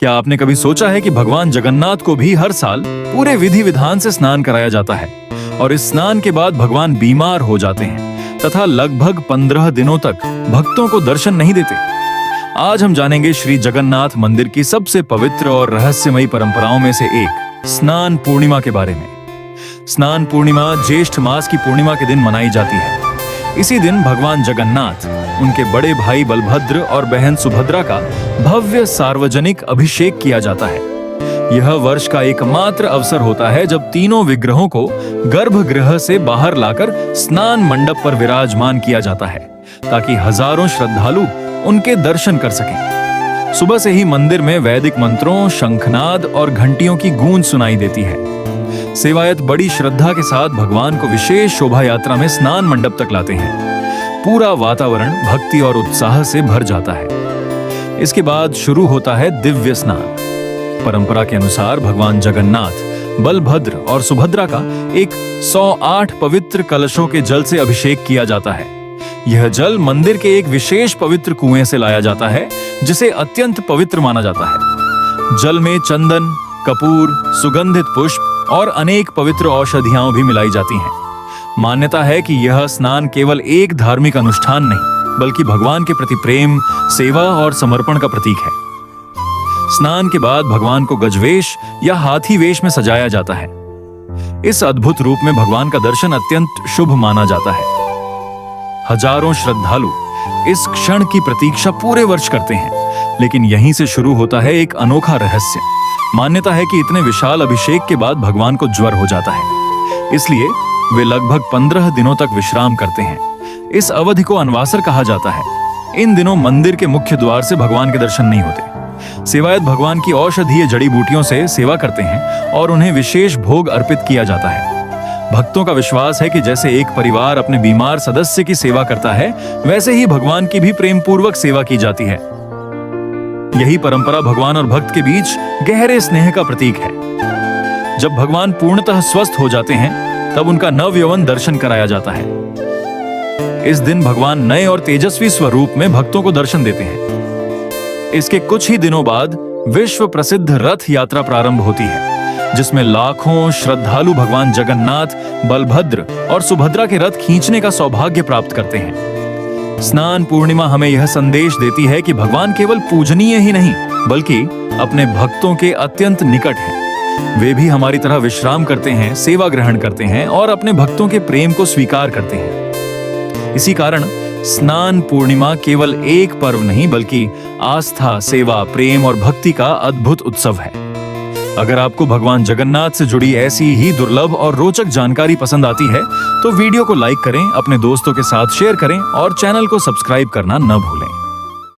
क्या आपने कभी सोचा है कि भगवान जगन्नाथ को भी हर साल पूरे विधि विधान से स्नान कराया जाता है और इस स्नान के बाद भगवान बीमार हो जाते हैं तथा लगभग 15 दिनों तक भक्तों को दर्शन नहीं देते। आज हम जानेंगे श्री जगन्नाथ मंदिर की सबसे पवित्र और रहस्यमयी परंपराओं में से एक स्नान पूर्णिमा के बारे में। स्नान पूर्णिमा ज्येष्ठ मास की पूर्णिमा के दिन मनाई जाती है। इसी दिन भगवान जगन्नाथ, उनके बड़े भाई बलभद्र और बहन सुभद्रा का भव्य सार्वजनिक अभिषेक किया जाता है। यह वर्ष का एकमात्र अवसर होता है जब तीनों विग्रहों को गर्भगृह से बाहर लाकर स्नान मंडप पर विराजमान किया जाता है ताकि हजारों श्रद्धालु उनके दर्शन कर सकें। सुबह से ही मंदिर में वैदिक मंत्रों, शंखनाद और घंटियों की गूंज सुनाई देती है। सेवायत बड़ी श्रद्धा के साथ भगवान को विशेष शोभा यात्रा में स्नान मंडप तक लाते हैं। पूरा वातावरण भक्ति और उत्साह से भर जाता है। इसके बाद शुरू होता है दिव्य स्नान। परंपरा के अनुसार भगवान जगन्नाथ, बलभद्र और सुभद्रा का 108 पवित्र कलशों के जल से अभिषेक किया जाता है। यह जल मंदिर के एक विशेष पवित्र कुएं से लाया जाता है जिसे अत्यंत पवित्र माना जाता है। जल में चंदन, कपूर, सुगंधित पुष्प और अनेक पवित्र औषधियां भी मिलाई जाती हैं। मान्यता है कि यह स्नान केवल एक धार्मिक अनुष्ठान नहीं बल्कि भगवान के प्रति प्रेम, सेवा और समर्पण का प्रतीक है। स्नान के बाद भगवान को गजवेश या हाथी वेश में सजाया जाता है। इस अद्भुत रूप में भगवान का दर्शन अत्यंत शुभ माना जाता है। हजारों श्रद्धालु इस क्षण की प्रतीक्षा पूरे वर्ष करते हैं, लेकिन यहीं से शुरू होता है एक अनोखा रहस्य। मान्यता है कि इतने विशाल अभिषेक के बाद भगवान को ज्वर हो जाता है, इसलिए वे लगभग 15 दिनों तक विश्राम करते हैं। इस अवधि को अनवासर कहा जाता है। इन दिनों मंदिर के मुख्य द्वार से भगवान के दर्शन नहीं होते। सेवायत भगवान की औषधीय जड़ी बूटियों से सेवा करते हैं और उन्हें विशेष भोग अर्पित किया जाता है। भक्तों का विश्वास है कि जैसे एक परिवार अपने बीमार सदस्य की सेवा करता है, वैसे ही भगवान की भी प्रेम पूर्वक सेवा की जाती है। यही परंपरा भगवान और भक्त के बीच गहरे स्नेह का प्रतीक है। जब भगवान पूर्णतः स्वस्थ हो जाते हैं तब उनका नवयौवन दर्शन कराया जाता है। इस दिन भगवान नए और तेजस्वी स्वरूप में भक्तों को दर्शन देते हैं। इसके कुछ ही दिनों बाद विश्व प्रसिद्ध रथ यात्रा प्रारंभ होती है, जिसमें लाखों श्रद्धालु भगवान जगन्नाथ, बलभद्र और सुभद्रा के रथ खींचने का सौभाग्य प्राप्त करते हैं। स्नान पूर्णिमा हमें यह संदेश देती है कि भगवान केवल पूजनीय ही नहीं बल्कि अपने भक्तों के अत्यंत निकट हैं। वे भी हमारी तरह विश्राम करते हैं, सेवा ग्रहण करते हैं और अपने भक्तों के प्रेम को स्वीकार करते हैं। इसी कारण स्नान पूर्णिमा केवल एक पर्व नहीं बल्कि आस्था, सेवा, प्रेम और भक्ति का अद्भुत उत्सव है। अगर आपको भगवान जगन्नाथ से जुड़ी ऐसी ही दुर्लभ और रोचक जानकारी पसंद आती है तो वीडियो को लाइक करें, अपने दोस्तों के साथ शेयर करें और चैनल को सब्सक्राइब करना न भूलें।